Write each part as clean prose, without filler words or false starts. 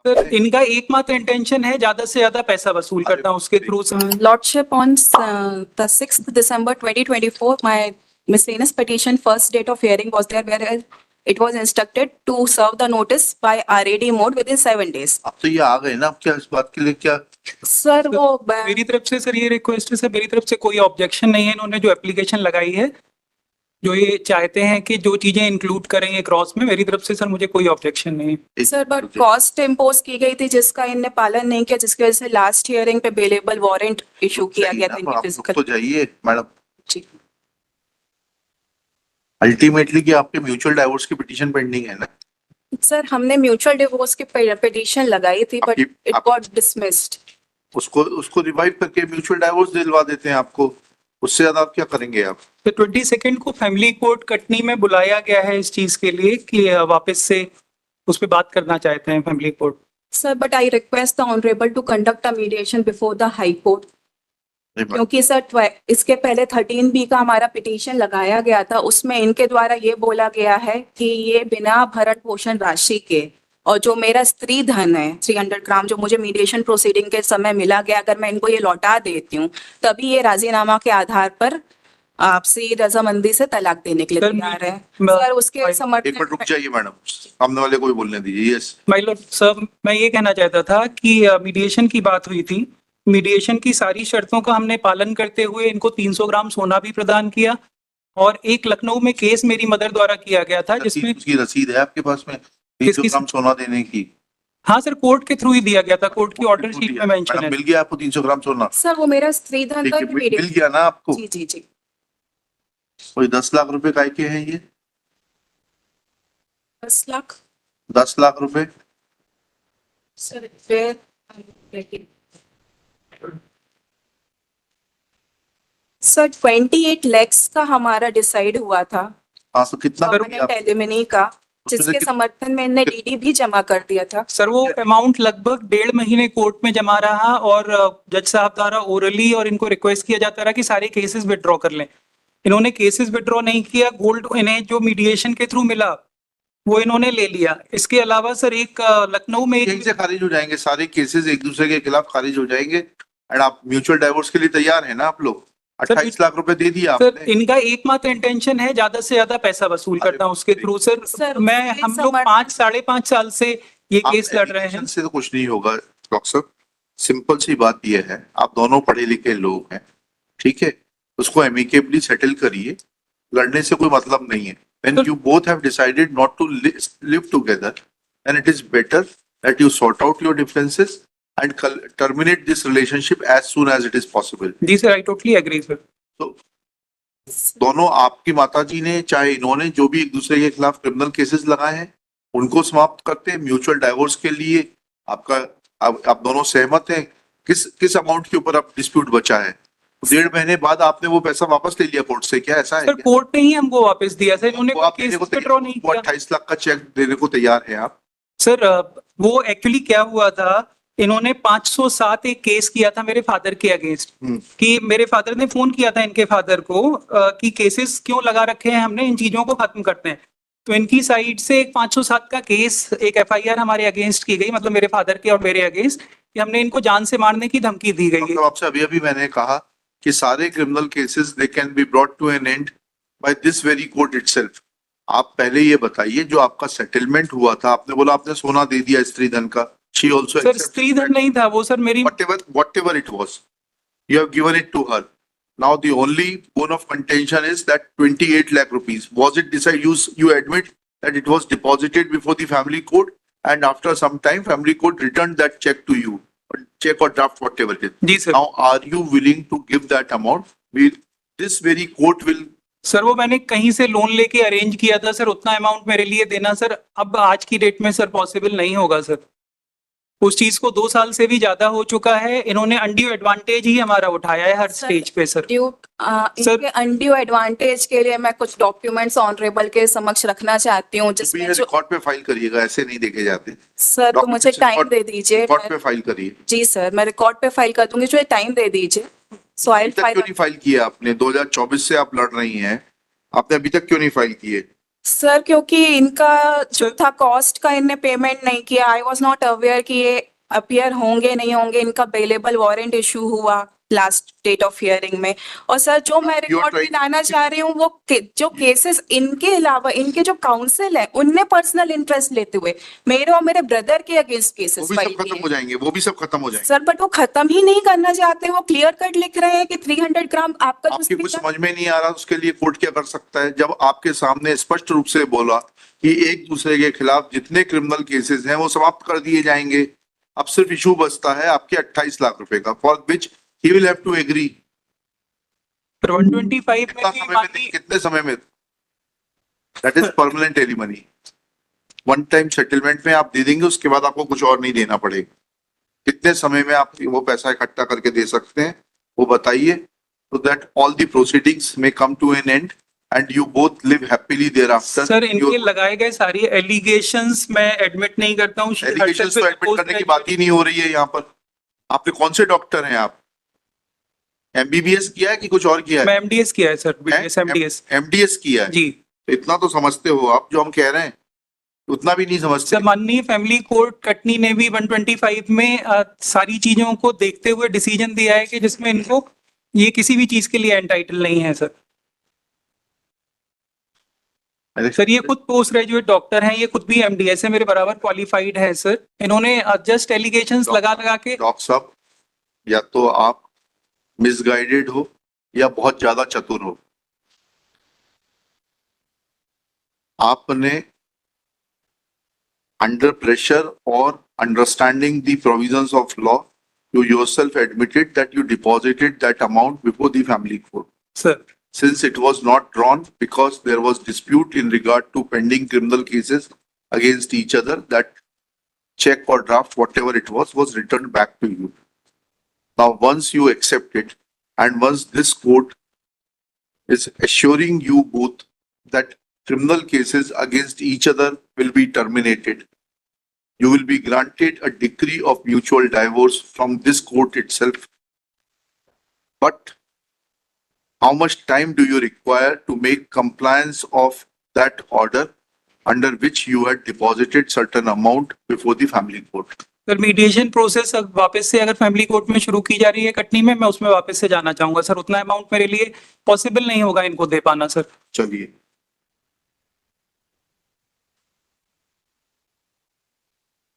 Sir इनका एकमात्र intention है ज्यादा से ज्यादा पैसा वसूल करना उसके through. Lordship, on the 6th December 2024, my miscellaneous petition first date of hearing was there, where it was instructed to serve the notice by RAD mode within 7 days. अब तो ये आ गए ना, अब क्या इस बात के लिए क्या? सर वो मेरी तरफ से सर ये रिक्वेस्ट है सर, मेरी तरफ से कोई ऑब्जेक्शन नहीं है। इन्होंने जो एप्लीकेशन लगाई है, जो ये चाहते हैं कि जो चीजें इंक्लूड करेंगे क्रॉस में, मेरी तरफ से सर मुझे कोई ऑब्जेक्शन नहीं है। सर बट कॉस्ट इम्पोज की गई थी जिसका इनने पालन नहीं किया, जिसकी वजह से लास्ट हियरिंग पे बेलेबल वारंट इशू किया गया था इनके फिजिकल। तो जाइए मैडम, जी अल्टीमेटली कि आपके म्यूचुअल डाइवोर्स की पिटीशन पेंडिंग है ना? सर हमने म्यूचुअल डिवोर्स की पिटीशन लगाई थी बट इट गॉट डिसमिस्ड। उसको रिवाइव करके म्यूचुअल डाइवोर्स दिलवा देते हैं आपको, उससे ज्यादा आप क्या करेंगे आप? तो 22 को फैमिली कोर्ट कटनी में बुलाया गया है इस चीज के लिए कि वापस से उस पर बात करना चाहते हैं family court. Sir but I request the honourable to conduct a mediation before the high court, क्योंकि सर इसके पहले 13B का हमारा पिटीशन लगाया गया था, उसमें इनके द्वारा ये बोला गया है कि ये बिना भरण पोषण राशि के और जो मेरा स्त्री धन है 300 ग्राम जो मुझे मीडिएशन प्रोसीडिंग के समय मिला गया, अगर मैं इनको ये लौटा देती हूँ तभी ये राजीनामा के आधार पर आपसी रजामंदी से तलाक देने के लिए तैयार है। सर उसके समर्थन। एक मिनट रुक जाइए मैडम, सामने वाले को भी बोलने दीजिए। यस माय लॉर्ड सर, मैं ये कहना चाहता था कि मीडिएशन की बात हुई थी, मीडिएशन की सारी शर्तों का हमने पालन करते हुए इनको 300 ग्राम सोना भी प्रदान किया, और एक लखनऊ में केस मेरी मदर द्वारा किया गया था जिसमें उसकी रसीद है आपके पास में 300 ग्राम सोना देने की? हाँ सर, कोर्ट के थ्रू ही दिया गया था, कोर्ट की ऑर्डर शीट में मेंशन है। मिल गया आपको 300 ग्राम सोना? सर वो मेरा स्त्री धन था, मिल गया ना आपको? जी जी जी। कोई 10 लाख रुपए काय के हैं ये? 10 लाख? 10 लाख रुपए सर सर 28 lakhs का हमारा डिसाइड हुआ था। हाँ, तो कितना एलिमिनी का, जिसके समर्थन में इन्हें डीडी भी जमा कर दिया था। सर वो अमाउंट लगभग 1.5 महीने कोर्ट में जमा रहा, और जज साहब द्वारा ओरली और इनको रिक्वेस्ट किया जाता रहा कि सारे केसेस विड्रॉ कर लें। इन्होंने केसेस विड्रॉ नहीं किया, गोल्ड इन्हें जो मीडिएशन के थ्रू मिला वो इन्होंने ले लिया। इसके अलावा सर एक लखनऊ में से खारिज हो जाएंगे सारे केसेस, एक दूसरे के खिलाफ खारिज हो जाएंगे, एंड आप म्यूचुअल डाइवोर्स के लिए तैयार है ना आप लोग? 28 लाख रुपए दे दिया आपने। सर इनका एकमात्र इंटेंशन है ज्यादा से ज्यादा पैसा वसूल करना उसके थ्रू। सर हम लोग 5-5.5 साल से ये केस लड़ रहे हैं। से तो कुछ नहीं होगा डॉक्टर साहब, सिंपल सी बात ये है, आप दोनों पढ़े लिखे लोग हैं, ठीक है, उसको एमिकेबली सेटल करिए, लड़ने से कोई मतलब नहीं है। When you both have decided not to live together, then it is better that you sort out your differences and terminate this relationship as soon as it is possible. जी sir, I totally agree sir. तो दोनों, आपकी माताजी ने चाहे इन्होंने, जो भी एक दूसरे के खिलाफ क्रिमिनल केसेस लगाए हैं उनको समाप्त करते हैं। म्यूचुअल डाइवोर्स के लिए आप दोनों सहमत हैं? किस अमाउंट के ऊपर आप डिस्प्यूट बचा है? 1.5 महीने बाद आपने वो पैसा वापस ले लिया कोर्ट से, क्या ऐसा है? सर कोर्ट ने ही हमको वापस दिया सर, इन्होंने केस विड्रॉ नहीं किया। 28 लाख का चेक देने को तैयार है आप? सर वो एक्चुअली क्या हुआ था, इन्होंने 507 एक केस किया था मेरे फादर के अगेंस्ट, कि मेरे फादर ने फोन किया था इनके फादर को कि केसेस क्यों लगा रखे हैं हमने, इन चीजों को खत्म करते हैं। तो इनकी साइड से एक 507 का केस, एक FIR हमारे अगेंस्ट की गई, मतलब मेरे फादर के और मेरे अगेंस्ट, कि हमने इनको जान से मारने की धमकी दी गई है। आपसे अभी मैंने कहा कि सारे criminal cases they can be brought to an end by this very court itself. आप पहले ये बताइए, जो आपका सेटलमेंट हुआ था, आपने बोला आपने सोना दे दिया स्त्री धन का, शी आल्सो सर स्त्री धन नहीं था वो सर, मेरी whatever it was, you have given it to her. Now the only bone of contention is that 28 lakh rupees, was it decided, you admit that it was deposited before the family court, and after some time family court returned that check to you, check or draft, whatever it is. जी sir. Now are you willing to give that amount? This very court will. Sir वो मैंने कहीं से loan लेके arrange किया था sir, उतना amount मेरे लिए देना सर अब आज की डेट में सर पॉसिबल नहीं होगा सर। उस चीज को 2 साल से भी ज्यादा हो चुका है, इन्होंने अनड्यू एडवांटेज ही हमारा उठाया है हर स्टेज पे सर। इनके अनड्यू एडवांटेज के लिए मैं कुछ डॉक्यूमेंट्स ऑनरेबल के समक्ष रखना चाहती हूँ, जिसमें जो रिकॉर्ड पे फाइल करिएगा, ऐसे नहीं देखे जाते सर। तो मुझे टाइम दे दीजिए, रिकॉर्ड पे फाइल करिए। जी सर, मैं रिकॉर्ड पे फाइल कर दूंगी, जो टाइम दे दीजिए। सो आई क्यों नहीं फाइल किया आपने? 2024 से आप लड़ रही हैं, आपने अभी तक क्यों नहीं फाइल किए? सर क्योंकि इनका जो था कॉस्ट का इनने पेमेंट नहीं किया, आई वॉज नॉट अवेयर कि ये अपीयर होंगे नहीं होंगे। इनका बेलेबल वारंट इशू हुआ लास्ट डेट ऑफ हियरिंग में। और सर जो मैं रिकॉर्ड में लाना चाह रही हूँ वो जो केसेस इनके अलावा इनके जो काउंसिल है उनने पर्सनल इंटरेस्ट लेते हुए मेरे और मेरे ब्रदर के अगेंस्ट वो केसेस भी फाइल सब खत्म किए। हो जाएंगे, वो भी सब खत्म हो जाएंगे। सर बट वो खत्म ही नहीं करना चाहते, वो क्लियर कट लिख रहे हैं कि 300 ग्राम आपका जो आपके कुछ speaker- समझ में नहीं आ रहा, उसके लिए कोर्ट क्या कर सकता है? जब आपके सामने स्पष्ट रूप से बोला कि एक दूसरे के खिलाफ जितने क्रिमिनल केसेस हैं वो समाप्त कर दिए जाएंगे, अब सिर्फ इशू बचता है आपके 28 लाख रुपए का, for which he will have to agree. 125 में भी माननीय कितने समय में? That is permanent alimony. One time settlement में आप दे देंगे, उसके बाद आपको कुछ और नहीं देना पड़ेगा। कितने समय में आप वो पैसा इकट्ठा करके दे सकते हैं वो बताइए, so that all the proceedings may come to an end and you both live happily thereafter. Sir इनके लगाए गए सारी एलिगेशंस मैं एडमिट नहीं करता हूँ। एलिगेशंस तो एडमिट करने की बात ही नहीं हो रही है यहाँ पर। आपने कौन से डॉक्टर हैं आप? एमबीबीएस किया है कि कुछ और किया मैं है? एमडीएस किया है सर, बीडीएस एमडीएस एमडीएस किया है जी। तो इतना तो समझते हो आप, जो हम कह रहे हैं उतना भी नहीं समझते। सर माननीय फैमिली कोर्ट कटनी ने भी 125 में सारी चीजों को देखते हुए डिसीजन दिया है कि जिसमें इनको ये किसी भी चीज के लिए एंटाइटल नहीं है सर। सर ये खुद पोस्ट ग्रेजुएट डॉक्टर हैं, ये खुद भी एमडीएस है, मेरे बराबर क्वालिफाइड है सर। इन्होंने जस्ट एलिगेशंस लगा के डॉक्टर साहब, या तो आप मिसगाइडेड हो या बहुत ज्यादा चतुर हो। आपने अंडर प्रेशर और understanding the provisions of law, you yourself admitted that you deposited that amount before the family court. Sir Since it was not drawn because there was dispute in regard to pending criminal cases against each other, that check or draft, whatever it was returned back to you. Now, once you accept it, and once this court is assuring you both that criminal cases against each other will be terminated, you will be granted a decree of mutual divorce from this court itself. But how much time do you require to make compliance of that order under which you had deposited certain amount before the family court? Sir mediation process अब वापस से अगर family court में शुरू की जा रही है कटनी में, मैं उसमें वापस से जाना चाहूंगा सर। उतना अमाउंट मेरे लिए पॉसिबल नहीं होगा इनको दे पाना सर। चलिए,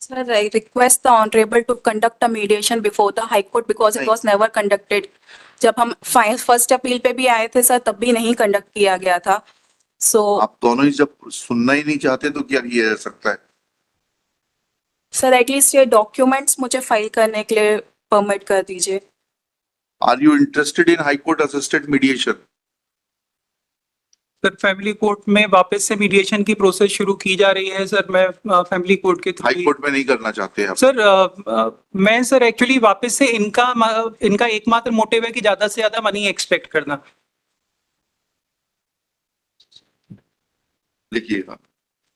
Sir, I request the honorable to conduct a mediation before the High Court because it was never conducted. जब हम फर्स्ट अपील पे भी आए थे सर तब भी नहीं कंडक्ट किया गया था। सो आप दोनों ही जब सुनना ही नहीं चाहते तो क्या किया जा सकता है? सर एटलीस्ट ये डॉक्यूमेंट्स मुझे फाइल करने के लिए परमिट कर दीजिए। Are you interested in High Court assisted mediation? Sir family court में वापस से मीडिएशन की प्रोसेस शुरू की जा रही है सर। मैं फैमिली कोर्ट के हाई थ्रू कोर्ट में नहीं करना चाहते आप? सर मैं सर एक्चुअली वापस से इनका एकमात्र मोटिव है कि ज्यादा से ज्यादा मनी एक्सपेक्ट करना। लिखिएगा,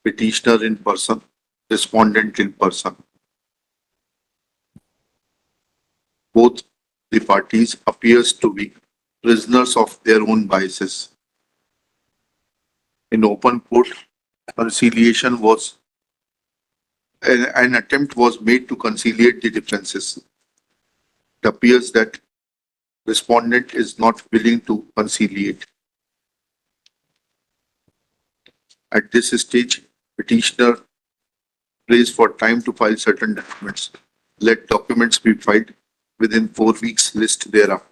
petitioner in person, respondent in person, both the parties appears to be prisoners of their own biases. In open court, conciliation was an attempt was made to conciliate the differences. It appears that respondent is not willing to conciliate. At this stage, petitioner prays for time to file certain documents. Let documents be filed within 4 weeks list thereafter.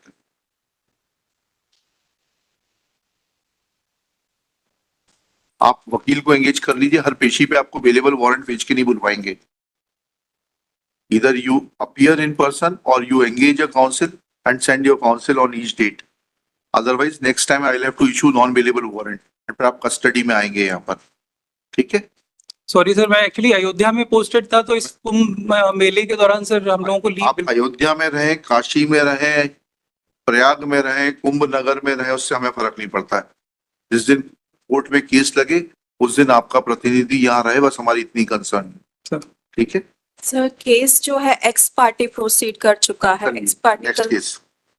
आप वकील को engage कर लीजिए, हर पेशी पे आपको available warrant भेज के नहीं बुलवाएंगे। Either you appear in person or you engage a counsel and send your counsel on each date. Otherwise, next time I will have to issue non-available warrant. फिर आप कस्टडी में आएंगे यहाँ पर, ठीक है? सॉरी सर, मैं एक्चुअली अयोध्या में पोस्टेड था तो इस कुंभ मेले के दौरान सर हम लोगों को आप लीव। अयोध्या में रहे, काशी में रहे, प्रयाग में रहे, कुंभ नगर में रहे, उससे हमें फर्क नहीं पड़ता है। जिस दिन कोर्ट में केस लगे उस दिन आपका प्रतिनिधि यहाँ रहे, बस हमारी इतनी कंसर्न है, ठीक है? सर केस जो है एक्स पार्टी प्रोसीड कर चुका है। X party next case